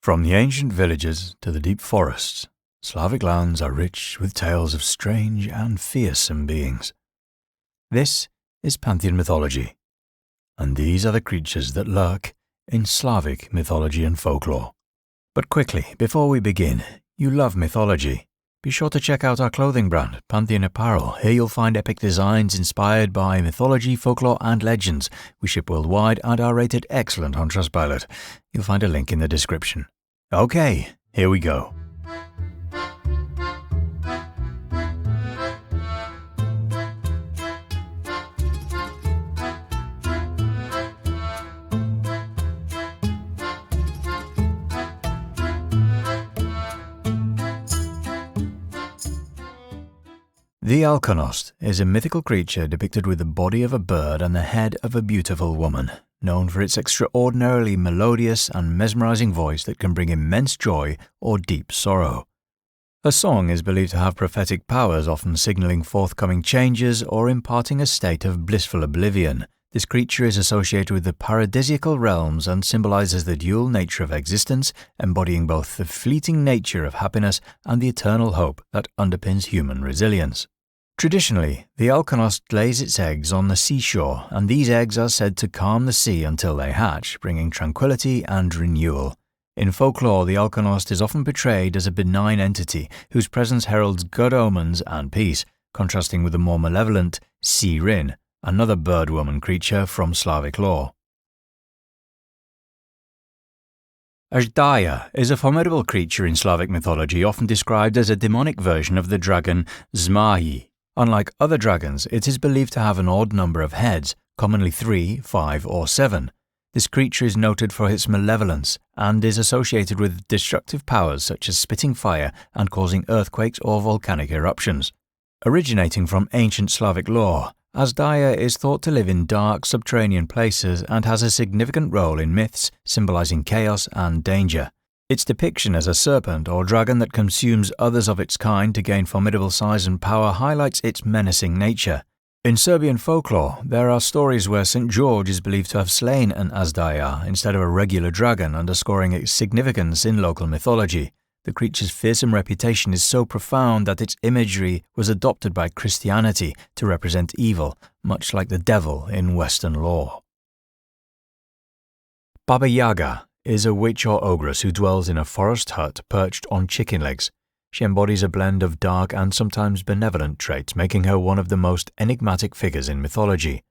From the ancient villages to the deep forests, Slavic lands are rich with tales of strange and fearsome beings. This is Pantheon mythology, and these are the creatures that lurk in Slavic mythology and folklore. But quickly, before we begin, you love mythology. Be sure to check out our clothing brand, Pantheon Apparel. Here you'll find epic designs inspired by mythology, folklore and legends. We ship worldwide and are rated excellent on Trustpilot. You'll find a link in the description. Okay, here we go. The Alkonost is a mythical creature depicted with the body of a bird and the head of a beautiful woman, known for its extraordinarily melodious and mesmerizing voice that can bring immense joy or deep sorrow. Her song is believed to have prophetic powers, often signaling forthcoming changes or imparting a state of blissful oblivion. This creature is associated with the paradisiacal realms and symbolizes the dual nature of existence, embodying both the fleeting nature of happiness and the eternal hope that underpins human resilience. Traditionally, the Alkonost lays its eggs on the seashore, and these eggs are said to calm the sea until they hatch, bringing tranquility and renewal. In folklore, the Alkonost is often portrayed as a benign entity whose presence heralds good omens and peace, contrasting with the more malevolent siren, another bird-woman creature from Slavic lore. Ajdaya is a formidable creature in Slavic mythology, often described as a demonic version of the dragon Zmayi. Unlike other dragons, it is believed to have an odd number of heads, commonly 3, 5, or 7. This creature is noted for its malevolence and is associated with destructive powers such as spitting fire and causing earthquakes or volcanic eruptions. Originating from ancient Slavic lore, Ajdaya is thought to live in dark subterranean places and has a significant role in myths symbolizing chaos and danger. Its depiction as a serpent or dragon that consumes others of its kind to gain formidable size and power highlights its menacing nature. In Serbian folklore, there are stories where St. George is believed to have slain an Azdaya instead of a regular dragon, underscoring its significance in local mythology. The creature's fearsome reputation is so profound that its imagery was adopted by Christianity to represent evil, much like the devil in Western lore. Baba Yaga is a witch or ogress who dwells in a forest hut perched on chicken legs. She embodies a blend of dark and sometimes benevolent traits, making her one of the most enigmatic figures in mythology.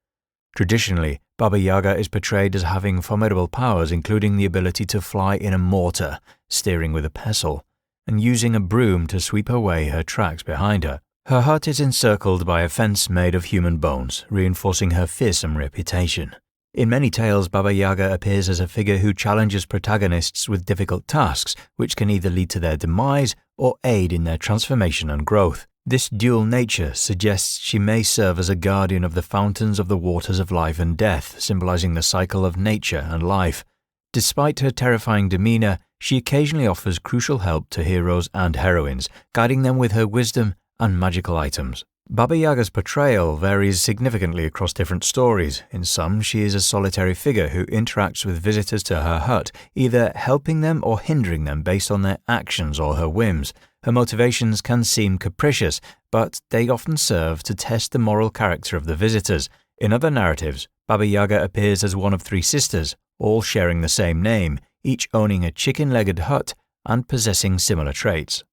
Traditionally, Baba Yaga is portrayed as having formidable powers, including the ability to fly in a mortar, steering with a pestle, and using a broom to sweep away her tracks behind her. Her hut is encircled by a fence made of human bones, reinforcing her fearsome reputation. In many tales, Baba Yaga appears as a figure who challenges protagonists with difficult tasks, which can either lead to their demise or aid in their transformation and growth. This dual nature suggests she may serve as a guardian of the fountains of the waters of life and death, symbolizing the cycle of nature and life. Despite her terrifying demeanor, she occasionally offers crucial help to heroes and heroines, guiding them with her wisdom and magical items. Baba Yaga's portrayal varies significantly across different stories. In some, she is a solitary figure who interacts with visitors to her hut, either helping them or hindering them based on their actions or her whims. Her motivations can seem capricious, but they often serve to test the moral character of the visitors. In other narratives, Baba Yaga appears as one of 3 sisters, all sharing the same name, each owning a chicken-legged hut and possessing similar traits.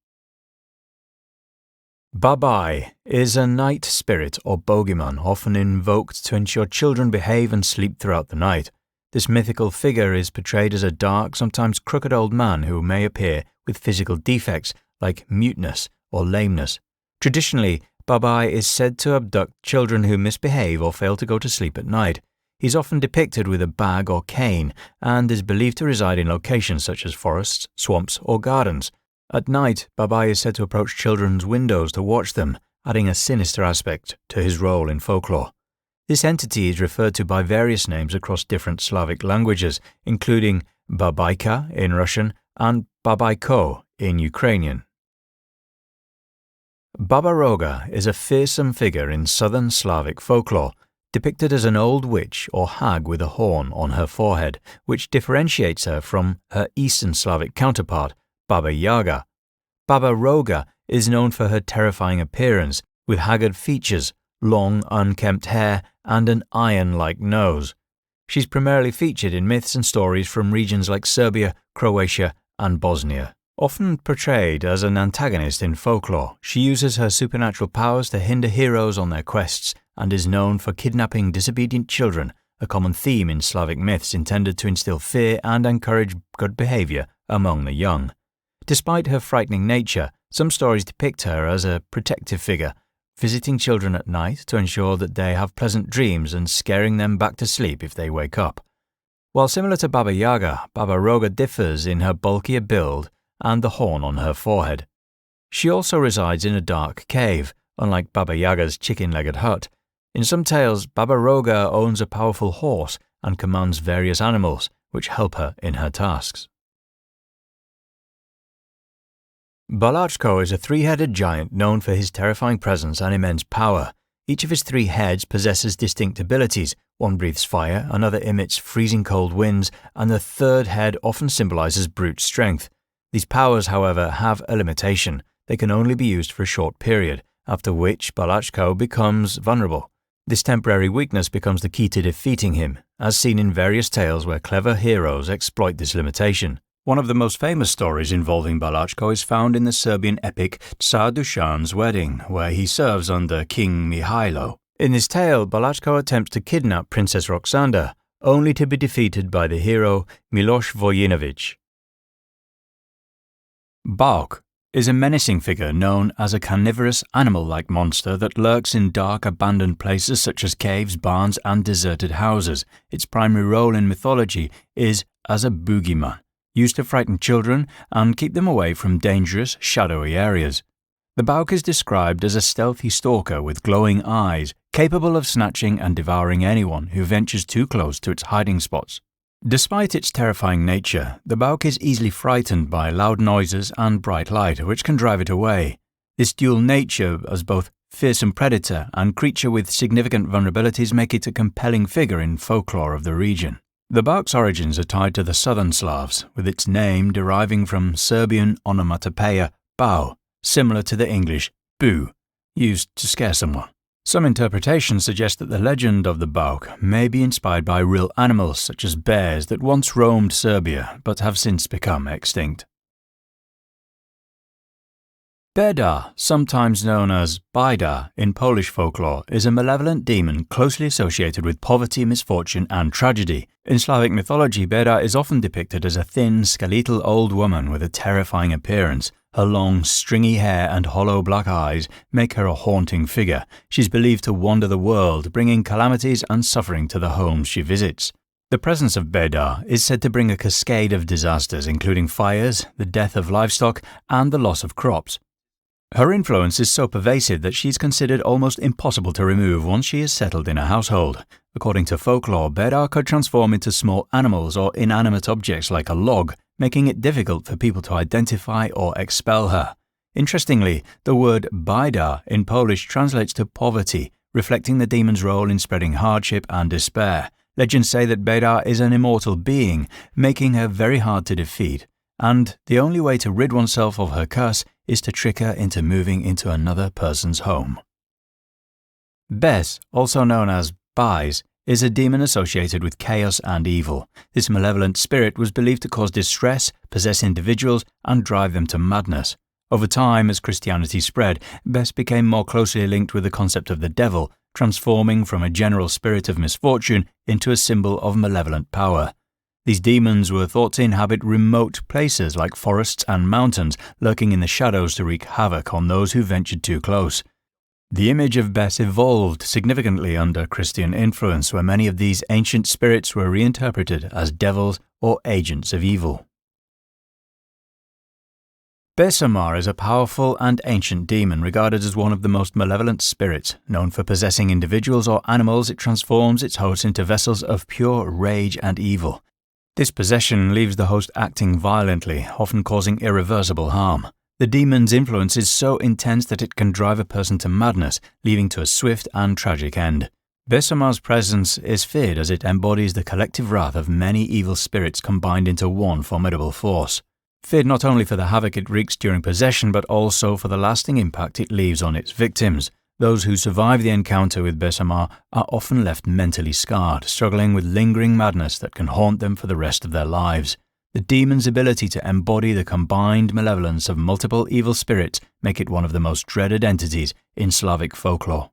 Babai is a night spirit or bogeyman, often invoked to ensure children behave and sleep throughout the night. This mythical figure is portrayed as a dark, sometimes crooked old man who may appear with physical defects like muteness or lameness. Traditionally, Babai is said to abduct children who misbehave or fail to go to sleep at night. He's often depicted with a bag or cane and is believed to reside in locations such as forests, swamps, or gardens. At night, Babai is said to approach children's windows to watch them, adding a sinister aspect to his role in folklore. This entity is referred to by various names across different Slavic languages, including Babaika in Russian and Babaiko in Ukrainian. Baba Yaga is a fearsome figure in southern Slavic folklore. depicted as an old witch or hag with a horn on her forehead, which differentiates her from her Eastern Slavic counterpart, Baba Yaga. Baba Yaga is known for her terrifying appearance, with haggard features, long, unkempt hair, and an iron-like nose. She's primarily featured in myths and stories from regions like Serbia, Croatia, and Bosnia. Often portrayed as an antagonist in folklore, she uses her supernatural powers to hinder heroes on their quests and is known for kidnapping disobedient children, a common theme in Slavic myths intended to instill fear and encourage good behavior among the young. Despite her frightening nature, some stories depict her as a protective figure, visiting children at night to ensure that they have pleasant dreams and scaring them back to sleep if they wake up. While similar to Baba Yaga, Baba Yaga differs in her bulkier build and the horn on her forehead. She also resides in a dark cave, unlike Baba Yaga's chicken-legged hut. In some tales, Baba Yaga owns a powerful horse and commands various animals, which help her in her tasks. Balachko is a three-headed giant known for his terrifying presence and immense power. Each of his three heads possesses distinct abilities. One breathes fire, another emits freezing cold winds, and the third head often symbolizes brute strength. These powers, however, have a limitation. They can only be used for a short period, after which Balachko becomes vulnerable. This temporary weakness becomes the key to defeating him, as seen in various tales where clever heroes exploit this limitation. One of the most famous stories involving Balachko is found in the Serbian epic Tsar Dušan's Wedding, where he serves under King Mihailo. In this tale, Balachko attempts to kidnap Princess Roxanda, only to be defeated by the hero Miloš Vojinović. Bauk is a menacing figure known as a carnivorous, animal-like monster that lurks in dark, abandoned places such as caves, barns, and deserted houses. Its primary role in mythology is as a boogeyman, used to frighten children and keep them away from dangerous, shadowy areas. The Bauk is described as a stealthy stalker with glowing eyes, capable of snatching and devouring anyone who ventures too close to its hiding spots. Despite its terrifying nature, the Bauk is easily frightened by loud noises and bright light, which can drive it away. This dual nature as both fearsome predator and creature with significant vulnerabilities make it a compelling figure in folklore of the region. The Bauk's origins are tied to the southern Slavs, with its name deriving from Serbian onomatopoeia bau, similar to the English boo, used to scare someone. Some interpretations suggest that the legend of the Bauk may be inspired by real animals such as bears that once roamed Serbia but have since become extinct. Beda, sometimes known as Bida in Polish folklore, is a malevolent demon closely associated with poverty, misfortune, and tragedy. In Slavic mythology, Beda is often depicted as a thin, skeletal old woman with a terrifying appearance. Her long, stringy hair and hollow black eyes make her a haunting figure. She's believed to wander the world, bringing calamities and suffering to the homes she visits. The presence of Beda is said to bring a cascade of disasters, including fires, the death of livestock, and the loss of crops. Her influence is so pervasive that she's considered almost impossible to remove once she is settled in a household. According to folklore, Beda could transform into small animals or inanimate objects like a log, making it difficult for people to identify or expel her. Interestingly, the word bida in Polish translates to poverty, reflecting the demon's role in spreading hardship and despair. Legends say that Beda is an immortal being, making her very hard to defeat, and the only way to rid oneself of her curse is to trick her into moving into another person's home. Bes, also known as Bais, is a demon associated with chaos and evil. This malevolent spirit was believed to cause distress, possess individuals, and drive them to madness. Over time, as Christianity spread, Bes became more closely linked with the concept of the devil, transforming from a general spirit of misfortune into a symbol of malevolent power. These demons were thought to inhabit remote places like forests and mountains, lurking in the shadows to wreak havoc on those who ventured too close. The image of Bes evolved significantly under Christian influence, where many of these ancient spirits were reinterpreted as devils or agents of evil. Besamar is a powerful and ancient demon regarded as one of the most malevolent spirits. Known for possessing individuals or animals, it transforms its hosts into vessels of pure rage and evil. This possession leaves the host acting violently, often causing irreversible harm. The demon's influence is so intense that it can drive a person to madness, leading to a swift and tragic end. Besomar's presence is feared as it embodies the collective wrath of many evil spirits combined into one formidable force. Feared not only for the havoc it wreaks during possession, but also for the lasting impact it leaves on its victims. Those who survive the encounter with Besomar are often left mentally scarred, struggling with lingering madness that can haunt them for the rest of their lives. The demon's ability to embody the combined malevolence of multiple evil spirits make it one of the most dreaded entities in Slavic folklore.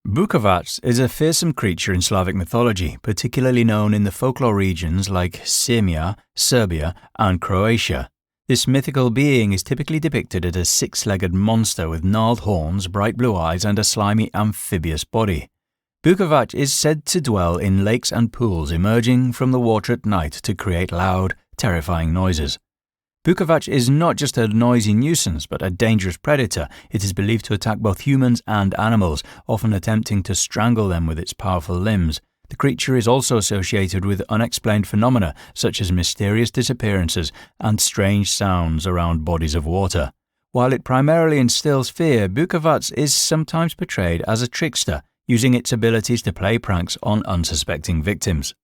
Bukovac is a fearsome creature in Slavic mythology, particularly known in the folklore regions like Sirmia, Serbia, and Croatia. This mythical being is typically depicted as a six-legged monster with gnarled horns, bright blue eyes, and a slimy amphibious body. Bukovac is said to dwell in lakes and pools, emerging from the water at night to create loud, terrifying noises. Bukovac is not just a noisy nuisance, but a dangerous predator. It is believed to attack both humans and animals, often attempting to strangle them with its powerful limbs. The creature is also associated with unexplained phenomena, such as mysterious disappearances and strange sounds around bodies of water. While it primarily instills fear, Bukovac is sometimes portrayed as a trickster, using its abilities to play pranks on unsuspecting victims.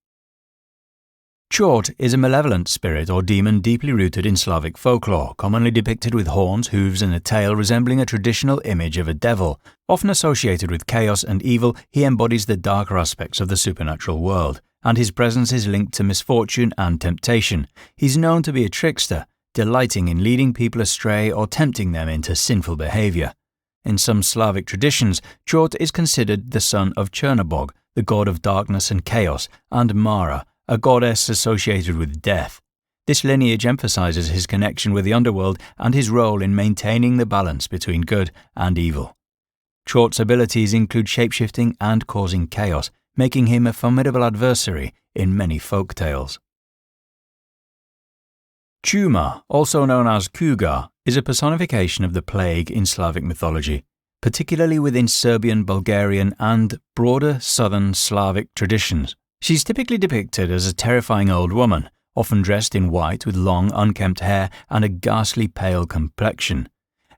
Chort is a malevolent spirit or demon deeply rooted in Slavic folklore, commonly depicted with horns, hooves, and a tail resembling a traditional image of a devil. Often associated with chaos and evil, he embodies the darker aspects of the supernatural world, and his presence is linked to misfortune and temptation. He's known to be a trickster, delighting in leading people astray or tempting them into sinful behavior. In some Slavic traditions, Chort is considered the son of Chernobog, the god of darkness and chaos, and Mara, a goddess associated with death. This lineage emphasizes his connection with the underworld and his role in maintaining the balance between good and evil. Chort's abilities include shapeshifting and causing chaos, making him a formidable adversary in many folk tales. Chuma, also known as Kuga, is a personification of the plague in Slavic mythology, particularly within Serbian, Bulgarian, and broader southern Slavic traditions. She's typically depicted as a terrifying old woman, often dressed in white with long, unkempt hair and a ghastly pale complexion.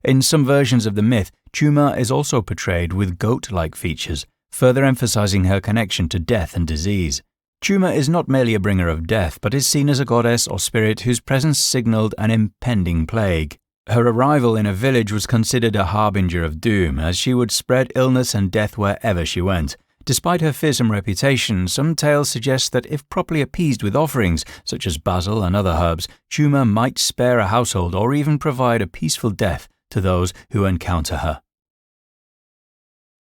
In some versions of the myth, Chuma is also portrayed with goat-like features, further emphasizing her connection to death and disease. Chuma is not merely a bringer of death, but is seen as a goddess or spirit whose presence signaled an impending plague. Her arrival in a village was considered a harbinger of doom, as she would spread illness and death wherever she went. Despite her fearsome reputation, some tales suggest that if properly appeased with offerings, such as basil and other herbs, Chuma might spare a household or even provide a peaceful death to those who encounter her.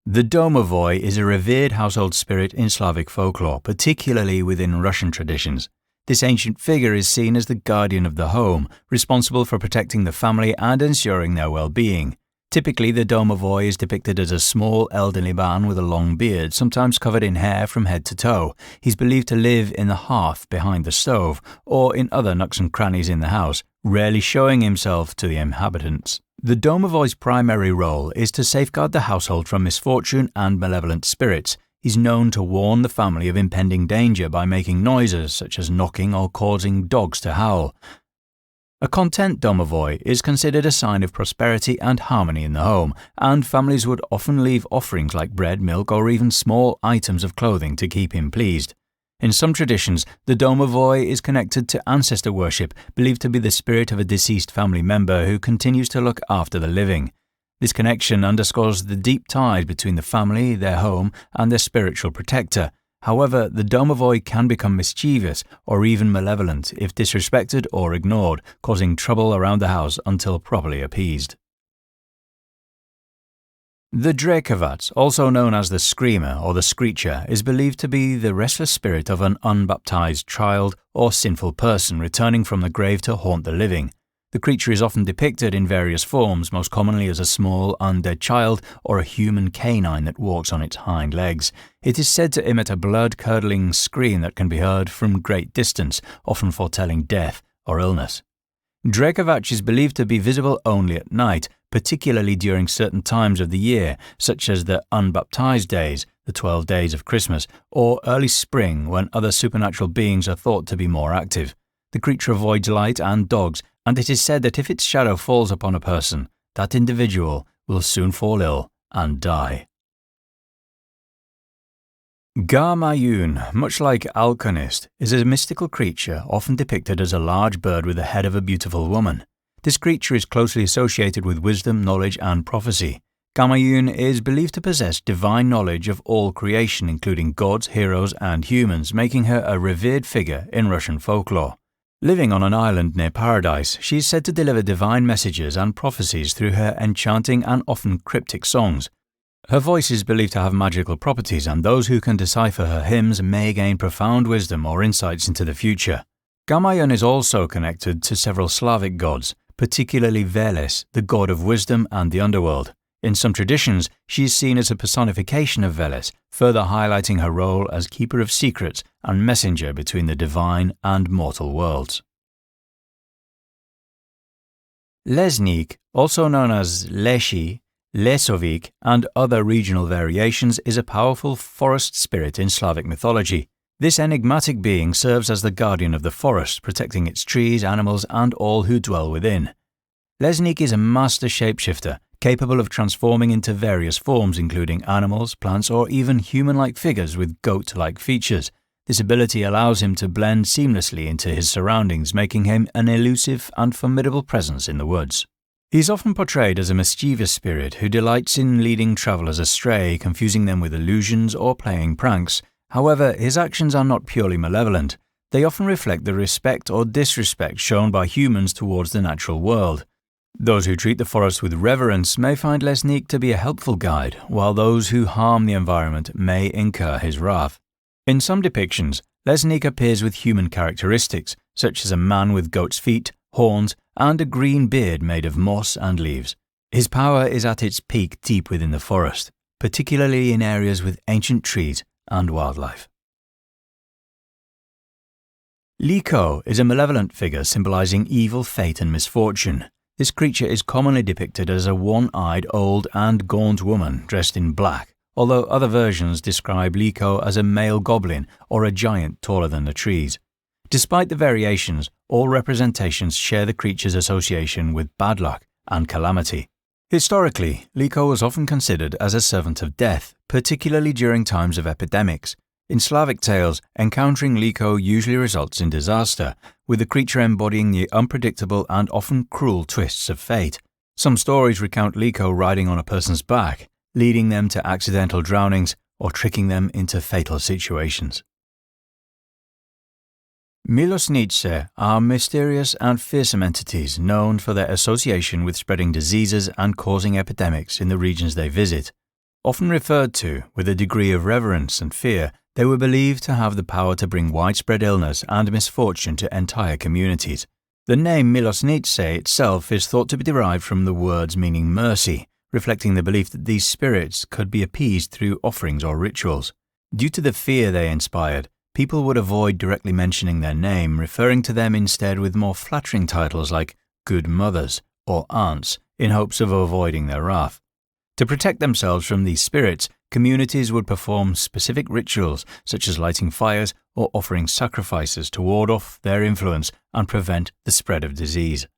The domovoi is a revered household spirit in Slavic folklore, particularly within Russian traditions. This ancient figure is seen as the guardian of the home, responsible for protecting the family and ensuring their well-being. Typically, the domovoi is depicted as a small, elderly man with a long beard, sometimes covered in hair from head to toe. He's believed to live in the hearth behind the stove, or in other nooks and crannies in the house, rarely showing himself to the inhabitants. The domovoi's primary role is to safeguard the household from misfortune and malevolent spirits. He's known to warn the family of impending danger by making noises such as knocking or causing dogs to howl. A content domovoi is considered a sign of prosperity and harmony in the home, and families would often leave offerings like bread, milk, or even small items of clothing to keep him pleased. In some traditions, the domovoi is connected to ancestor worship, believed to be the spirit of a deceased family member who continues to look after the living. This connection underscores the deep ties between the family, their home, and their spiritual protector. However, the domovoi can become mischievous or even malevolent if disrespected or ignored, causing trouble around the house until properly appeased. The Drakovac, also known as the Screamer or the Screecher, is believed to be the restless spirit of an unbaptized child or sinful person returning from the grave to haunt the living. The creature is often depicted in various forms, most commonly as a small, undead child or a human canine that walks on its hind legs. It is said to emit a blood-curdling scream that can be heard from great distance, often foretelling death or illness. Drakovac is believed to be visible only at night, particularly during certain times of the year, such as the unbaptized days, the 12 days of Christmas, or early spring when other supernatural beings are thought to be more active. The creature avoids light and dogs, and it is said that if its shadow falls upon a person, that individual will soon fall ill and die. Ga-Mayun, much like Alconist, is a mystical creature often depicted as a large bird with the head of a beautiful woman. This creature is closely associated with wisdom, knowledge, and prophecy. Ga-Mayun is believed to possess divine knowledge of all creation, including gods, heroes, and humans, making her a revered figure in Russian folklore. Living on an island near paradise, she is said to deliver divine messages and prophecies through her enchanting and often cryptic songs. Her voice is believed to have magical properties, and those who can decipher her hymns may gain profound wisdom or insights into the future. Ga-Mayun is also connected to several Slavic gods, particularly Veles, the god of wisdom and the underworld. In some traditions, she is seen as a personification of Veles, further highlighting her role as keeper of secrets and messenger between the divine and mortal worlds. Lesnik, also known as Leshi, Lesovik, and other regional variations, is a powerful forest spirit in Slavic mythology. This enigmatic being serves as the guardian of the forest, protecting its trees, animals, and all who dwell within. Lesnik is a master shapeshifter, capable of transforming into various forms, including animals, plants, or even human-like figures with goat-like features. This ability allows him to blend seamlessly into his surroundings, making him an elusive and formidable presence in the woods. He is often portrayed as a mischievous spirit who delights in leading travelers astray, confusing them with illusions or playing pranks. However, his actions are not purely malevolent. They often reflect the respect or disrespect shown by humans towards the natural world. Those who treat the forest with reverence may find Lesnik to be a helpful guide, while those who harm the environment may incur his wrath. In some depictions, Lesnik appears with human characteristics, such as a man with goat's feet, horns, and a green beard made of moss and leaves. His power is at its peak deep within the forest, particularly in areas with ancient trees and wildlife. Liko is a malevolent figure symbolizing evil, fate, and misfortune. This creature is commonly depicted as a one-eyed, old, and gaunt woman dressed in black, although other versions describe Liko as a male goblin or a giant taller than the trees. Despite the variations, all representations share the creature's association with bad luck and calamity. Historically, Liko was often considered as a servant of death, particularly during times of epidemics. In Slavic tales, encountering Liko usually results in disaster, with the creature embodying the unpredictable and often cruel twists of fate. Some stories recount Liko riding on a person's back, leading them to accidental drownings or tricking them into fatal situations. Milosnice are mysterious and fearsome entities known for their association with spreading diseases and causing epidemics in the regions they visit. Often referred to with a degree of reverence and fear, they were believed to have the power to bring widespread illness and misfortune to entire communities. The name Milosnice itself is thought to be derived from the words meaning mercy, reflecting the belief that these spirits could be appeased through offerings or rituals. Due to the fear they inspired, people would avoid directly mentioning their name, referring to them instead with more flattering titles like good mothers or aunts, in hopes of avoiding their wrath. To protect themselves from these spirits, communities would perform specific rituals such as lighting fires or offering sacrifices to ward off their influence and prevent the spread of disease.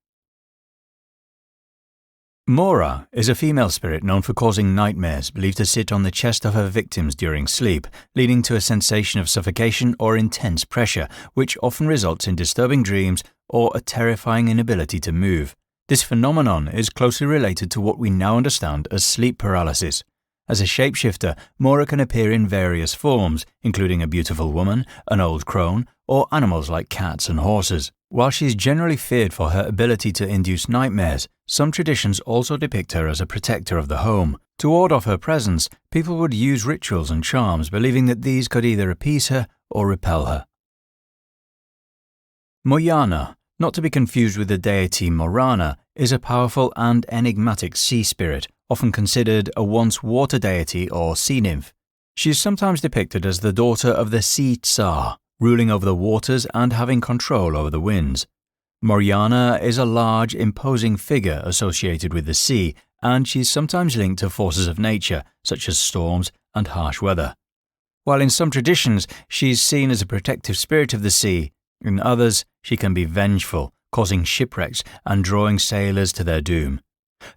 Mora is a female spirit known for causing nightmares, believed to sit on the chest of her victims during sleep, leading to a sensation of suffocation or intense pressure, which often results in disturbing dreams or a terrifying inability to move. This phenomenon is closely related to what we now understand as sleep paralysis. As a shapeshifter, Mora can appear in various forms, including a beautiful woman, an old crone, or animals like cats and horses. While she is generally feared for her ability to induce nightmares, some traditions also depict her as a protector of the home. To ward off her presence, people would use rituals and charms, believing that these could either appease her or repel her. Moyana, not to be confused with the deity Morana, is a powerful and enigmatic sea spirit, often considered a once water deity or sea nymph. She is sometimes depicted as the daughter of the sea tsar, ruling over the waters and having control over the winds. Moryana is a large, imposing figure associated with the sea, and she is sometimes linked to forces of nature, such as storms and harsh weather. While in some traditions she is seen as a protective spirit of the sea, in others she can be vengeful, causing shipwrecks and drawing sailors to their doom.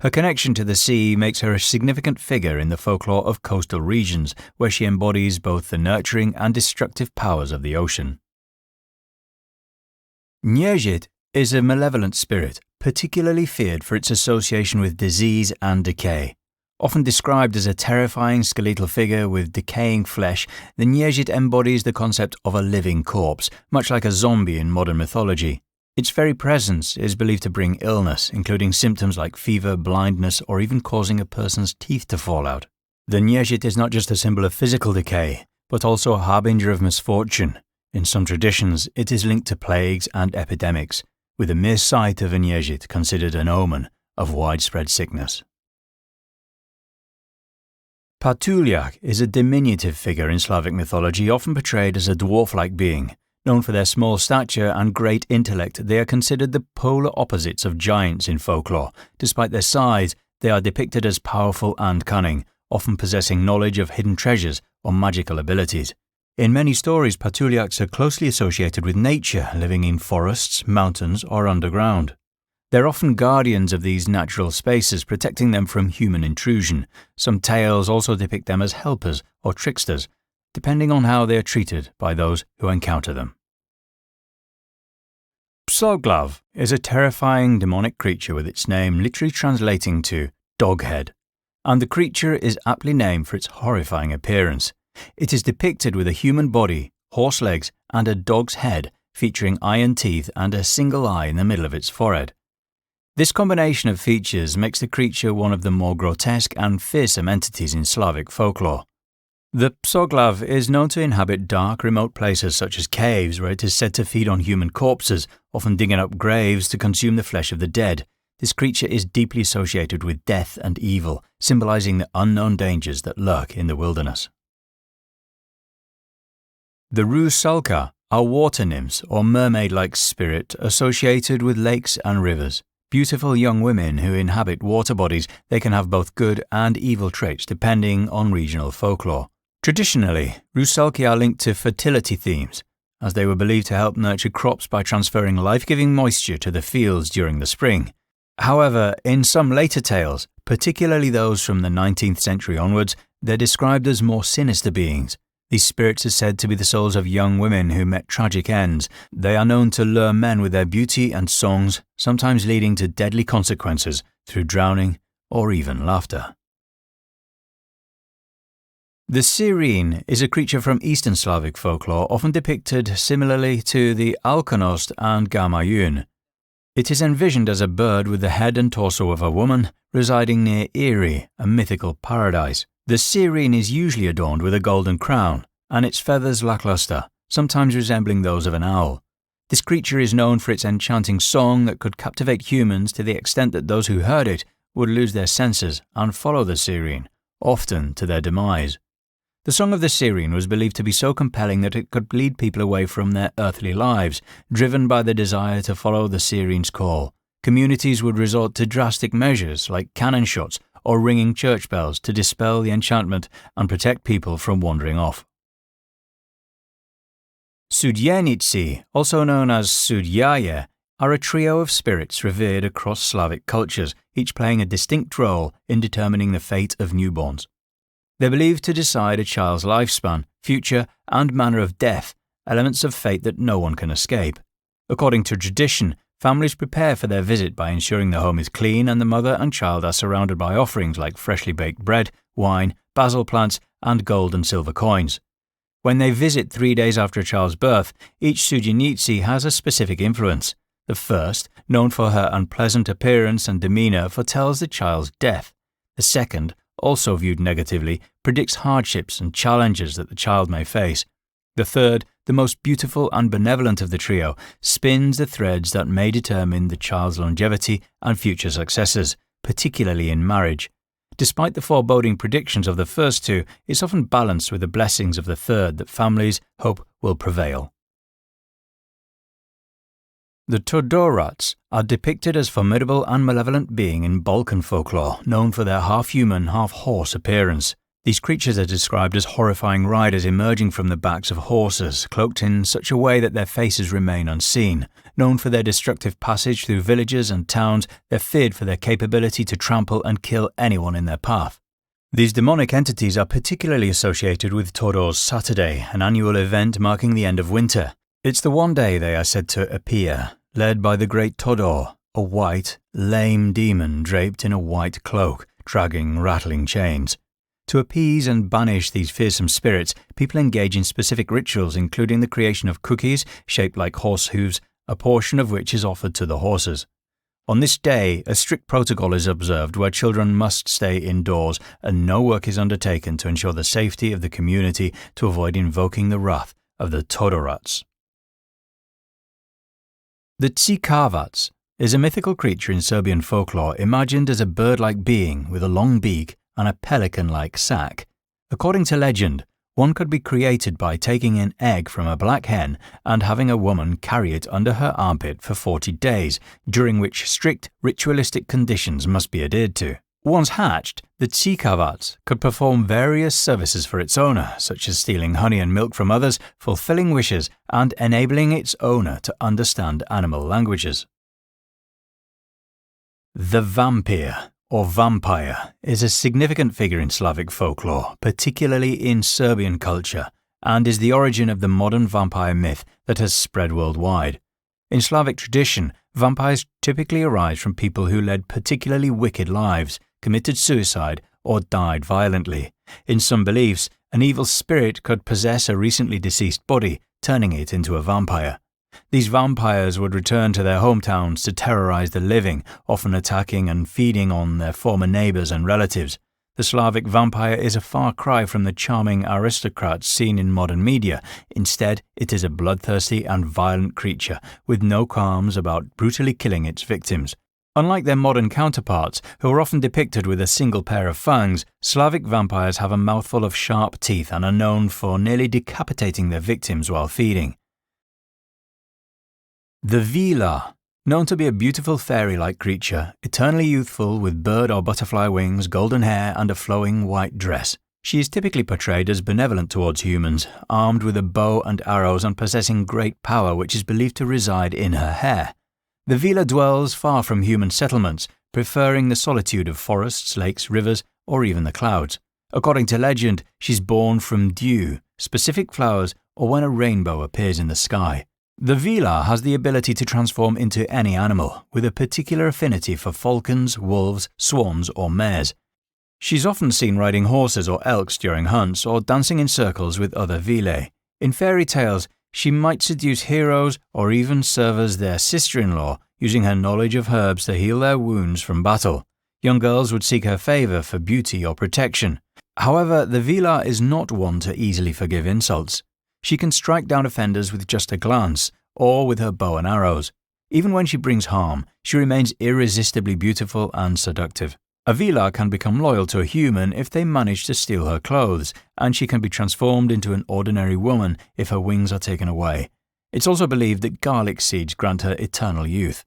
Her connection to the sea makes her a significant figure in the folklore of coastal regions, where she embodies both the nurturing and destructive powers of the ocean. Narrated is a malevolent spirit, particularly feared for its association with disease and decay. Often described as a terrifying skeletal figure with decaying flesh, the Narrated embodies the concept of a living corpse, much like a zombie in modern mythology. Its very presence is believed to bring illness, including symptoms like fever, blindness, or even causing a person's teeth to fall out. The Narrated is not just a symbol of physical decay, but also a harbinger of misfortune. In some traditions, it is linked to plagues and epidemics, with the mere sight of a Narrated considered an omen of widespread sickness. Patuljak is a diminutive figure in Slavic mythology, often portrayed as a dwarf-like being. Known for their small stature and great intellect, they are considered the polar opposites of giants in folklore. Despite their size, they are depicted as powerful and cunning, often possessing knowledge of hidden treasures or magical abilities. In many stories, Patuljaks are closely associated with nature, living in forests, mountains, or underground. They're often guardians of these natural spaces, protecting them from human intrusion. Some tales also depict them as helpers or tricksters, depending on how they are treated by those who encounter them. Psoglav is a terrifying demonic creature with its name literally translating to doghead, and the creature is aptly named for its horrifying appearance. It is depicted with a human body, horse legs, and a dog's head, featuring iron teeth and a single eye in the middle of its forehead. This combination of features makes the creature one of the more grotesque and fearsome entities in Slavic folklore. The Psoglav is known to inhabit dark, remote places such as caves, where it is said to feed on human corpses, often digging up graves to consume the flesh of the dead. This creature is deeply associated with death and evil, symbolizing the unknown dangers that lurk in the wilderness. The Rusalka are water nymphs or mermaid-like spirit associated with lakes and rivers. Beautiful young women who inhabit water bodies, they can have both good and evil traits depending on regional folklore. Traditionally, Rusalka are linked to fertility themes, as they were believed to help nurture crops by transferring life-giving moisture to the fields during the spring. However, in some later tales, particularly those from the 19th century onwards, they're described as more sinister beings. These spirits are said to be the souls of young women who met tragic ends. They are known to lure men with their beauty and songs, sometimes leading to deadly consequences through drowning or even laughter. The siren is a creature from Eastern Slavic folklore, often depicted similarly to the alkonost and gamayun. It is envisioned as a bird with the head and torso of a woman, residing near Eri, a mythical paradise. The siren is usually adorned with a golden crown, and its feathers lackluster, sometimes resembling those of an owl. This creature is known for its enchanting song that could captivate humans to the extent that those who heard it would lose their senses and follow the siren, often to their demise. The song of the siren was believed to be so compelling that it could lead people away from their earthly lives, driven by the desire to follow the siren's call. Communities would resort to drastic measures like cannon shots or ringing church bells to dispel the enchantment and protect people from wandering off. Sudyenici, also known as Sudyaye, are a trio of spirits revered across Slavic cultures, each playing a distinct role in determining the fate of newborns. They're believed to decide a child's lifespan, future, and manner of death, elements of fate that no one can escape. According to tradition, families prepare for their visit by ensuring the home is clean and the mother and child are surrounded by offerings like freshly baked bread, wine, basil plants, and gold and silver coins. When they visit 3 days after a child's birth, each Sudyenici has a specific influence. The first, known for her unpleasant appearance and demeanor, foretells the child's death. The second, also viewed negatively, predicts hardships and challenges that the child may face. The third, the most beautiful and benevolent of the trio, spins the threads that may determine the child's longevity and future successes, particularly in marriage. Despite the foreboding predictions of the first two, it's often balanced with the blessings of the third that families hope will prevail. The Todorats are depicted as formidable and malevolent beings in Balkan folklore, known for their half-human, half-horse appearance. These creatures are described as horrifying riders emerging from the backs of horses, cloaked in such a way that their faces remain unseen. known for their destructive passage through villages and towns, they're feared for their capability to trample and kill anyone in their path. These demonic entities are particularly associated with Todor's Saturday, an annual event marking the end of winter. It's the one day they are said to appear, led by the great Todor, a white, lame demon draped in a white cloak, dragging rattling chains. To appease and banish these fearsome spirits, people engage in specific rituals, including the creation of cookies shaped like horse hooves, a portion of which is offered to the horses. On this day, a strict protocol is observed where children must stay indoors and no work is undertaken to ensure the safety of the community to avoid invoking the wrath of the Todorats. The Tsikavats is a mythical creature in Serbian folklore imagined as a bird-like being with a long beak and a pelican-like sac. According to legend, one could be created by taking an egg from a black hen and having a woman carry it under her armpit for 40 days, during which strict ritualistic conditions must be adhered to. Once hatched, the Tsikavats could perform various services for its owner, such as stealing honey and milk from others, fulfilling wishes, and enabling its owner to understand animal languages. The vampire, or vampire, is a significant figure in Slavic folklore, particularly in Serbian culture, and is the origin of the modern vampire myth that has spread worldwide. In Slavic tradition, vampires typically arise from people who led particularly wicked lives, committed suicide, or died violently. In some beliefs, an evil spirit could possess a recently deceased body, turning it into a vampire. These vampires would return to their hometowns to terrorize the living, often attacking and feeding on their former neighbors and relatives. The Slavic vampire is a far cry from the charming aristocrats seen in modern media. Instead, it is a bloodthirsty and violent creature, with no qualms about brutally killing its victims. Unlike their modern counterparts, who are often depicted with a single pair of fangs, Slavic vampires have a mouthful of sharp teeth and are known for nearly decapitating their victims while feeding. The Vila, known to be a beautiful fairy-like creature, eternally youthful with bird or butterfly wings, golden hair and a flowing white dress. She is typically portrayed as benevolent towards humans, armed with a bow and arrows and possessing great power which is believed to reside in her hair. The Vila dwells far from human settlements, preferring the solitude of forests, lakes, rivers, or even the clouds. According to legend, she's born from dew, specific flowers, or when a rainbow appears in the sky. The Vila has the ability to transform into any animal, with a particular affinity for falcons, wolves, swans, or mares. She's often seen riding horses or elks during hunts, or dancing in circles with other Vilae. In fairy tales, she might seduce heroes or even serve as their sister-in-law, using her knowledge of herbs to heal their wounds from battle. Young girls would seek her favor for beauty or protection. However, the Vila is not one to easily forgive insults. She can strike down offenders with just a glance, or with her bow and arrows. Even when she brings harm, she remains irresistibly beautiful and seductive. A Vila can become loyal to a human if they manage to steal her clothes, and she can be transformed into an ordinary woman if her wings are taken away. It's also believed that garlic seeds grant her eternal youth.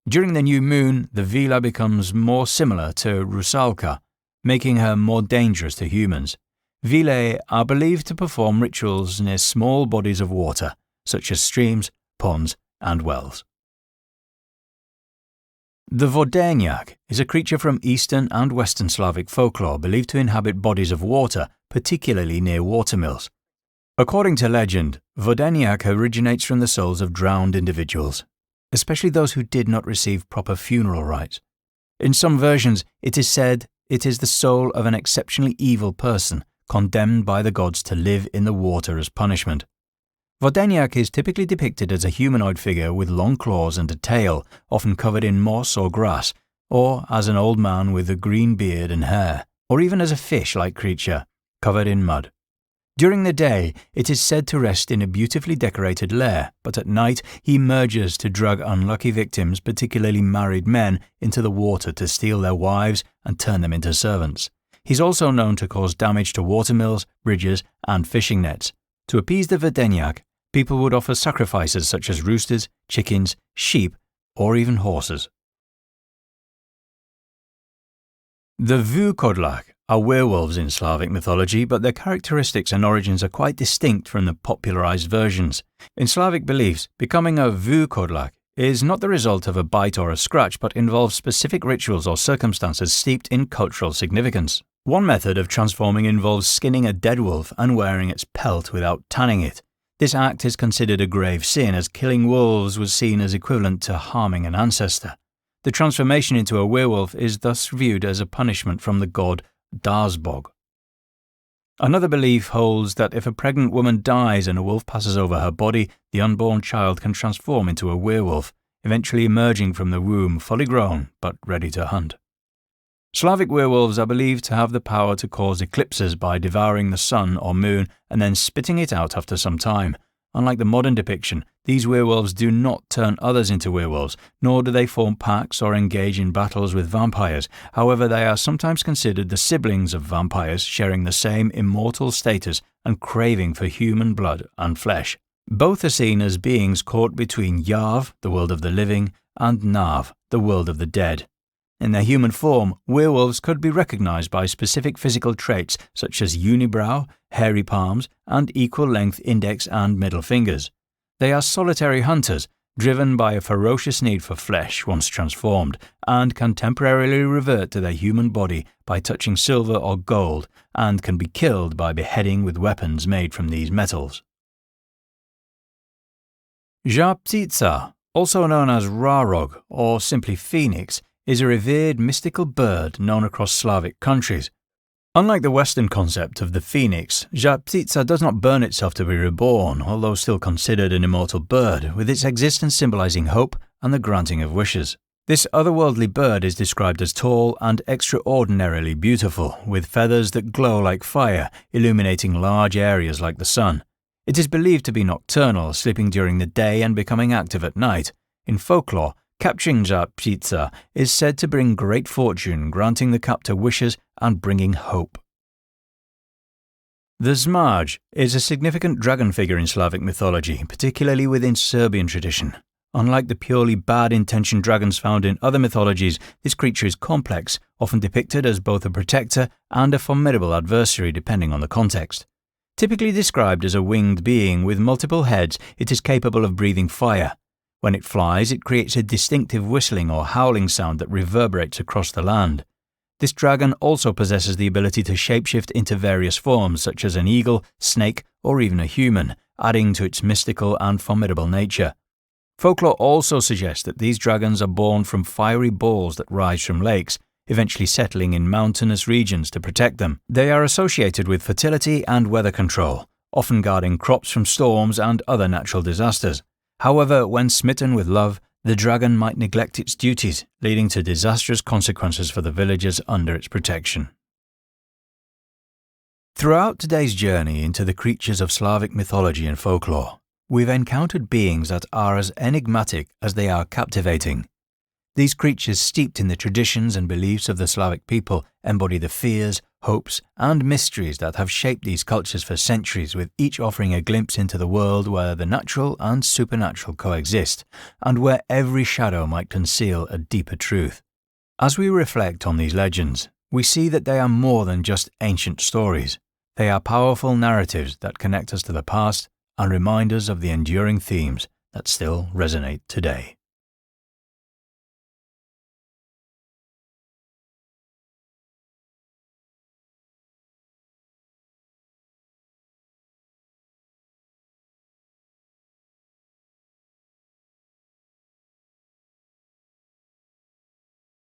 During the new moon, the Vila becomes more similar to Rusalka, making her more dangerous to humans. Vilae are believed to perform rituals near small bodies of water, such as streams, ponds, and wells. The Vodeniak is a creature from Eastern and Western Slavic folklore believed to inhabit bodies of water, particularly near watermills. According to legend, Vodeniak originates from the souls of drowned individuals, especially those who did not receive proper funeral rites. In some versions, it is said it is the soul of an exceptionally evil person, condemned by the gods to live in the water as punishment. Vodeniak is typically depicted as a humanoid figure with long claws and a tail, often covered in moss or grass, or as an old man with a green beard and hair, or even as a fish-like creature, covered in mud. During the day, it is said to rest in a beautifully decorated lair, but at night he emerges to drag unlucky victims, particularly married men, into the water to steal their wives and turn them into servants. He's also known to cause damage to watermills, bridges, and fishing nets. To appease the Vodeniak, people would offer sacrifices such as roosters, chickens, sheep, or even horses. The Vukodlak are werewolves in Slavic mythology, but their characteristics and origins are quite distinct from the popularized versions. In Slavic beliefs, becoming a vukodlak is not the result of a bite or a scratch, but involves specific rituals or circumstances steeped in cultural significance. One method of transforming involves skinning a dead wolf and wearing its pelt without tanning it. This act is considered a grave sin, as killing wolves was seen as equivalent to harming an ancestor. The transformation into a werewolf is thus viewed as a punishment from the god Darsbog. Another belief holds that if a pregnant woman dies and a wolf passes over her body, the unborn child can transform into a werewolf, eventually emerging from the womb fully grown but ready to hunt. Slavic werewolves are believed to have the power to cause eclipses by devouring the sun or moon and then spitting it out after some time. Unlike the modern depiction, these werewolves do not turn others into werewolves, nor do they form packs or engage in battles with vampires. However, they are sometimes considered the siblings of vampires, sharing the same immortal status and craving for human blood and flesh. Both are seen as beings caught between Yav, the world of the living, and Nav, the world of the dead. In their human form, werewolves could be recognized by specific physical traits such as unibrow, hairy palms, and equal-length index and middle fingers. They are solitary hunters, driven by a ferocious need for flesh once transformed, and can temporarily revert to their human body by touching silver or gold, and can be killed by beheading with weapons made from these metals. Žabčica, also known as Rarog or simply phoenix, is a revered mystical bird known across Slavic countries. Unlike the Western concept of the phoenix, Žabčica does not burn itself to be reborn, although still considered an immortal bird, with its existence symbolizing hope and the granting of wishes. This otherworldly bird is described as tall and extraordinarily beautiful, with feathers that glow like fire, illuminating large areas like the sun. It is believed to be nocturnal, sleeping during the day and becoming active at night. In folklore, capturing Žabčica is said to bring great fortune, granting the captor wishes and bringing hope. The Zmaj is a significant dragon figure in Slavic mythology, particularly within Serbian tradition. Unlike the purely bad-intentioned dragons found in other mythologies, this creature is complex, often depicted as both a protector and a formidable adversary depending on the context. Typically described as a winged being with multiple heads, it is capable of breathing fire. When it flies, it creates a distinctive whistling or howling sound that reverberates across the land. This dragon also possesses the ability to shapeshift into various forms, such as an eagle, snake, or even a human, adding to its mystical and formidable nature. Folklore also suggests that these dragons are born from fiery balls that rise from lakes, eventually settling in mountainous regions to protect them. They are associated with fertility and weather control, often guarding crops from storms and other natural disasters. However, when smitten with love, the dragon might neglect its duties, leading to disastrous consequences for the villagers under its protection. Throughout today's journey into the creatures of Slavic mythology and folklore, we've encountered beings that are as enigmatic as they are captivating. These creatures, steeped in the traditions and beliefs of the Slavic people, embody the fears, hopes, and mysteries that have shaped these cultures for centuries, with each offering a glimpse into the world where the natural and supernatural coexist, and where every shadow might conceal a deeper truth. As we reflect on these legends, we see that they are more than just ancient stories. They are powerful narratives that connect us to the past and remind us of the enduring themes that still resonate today.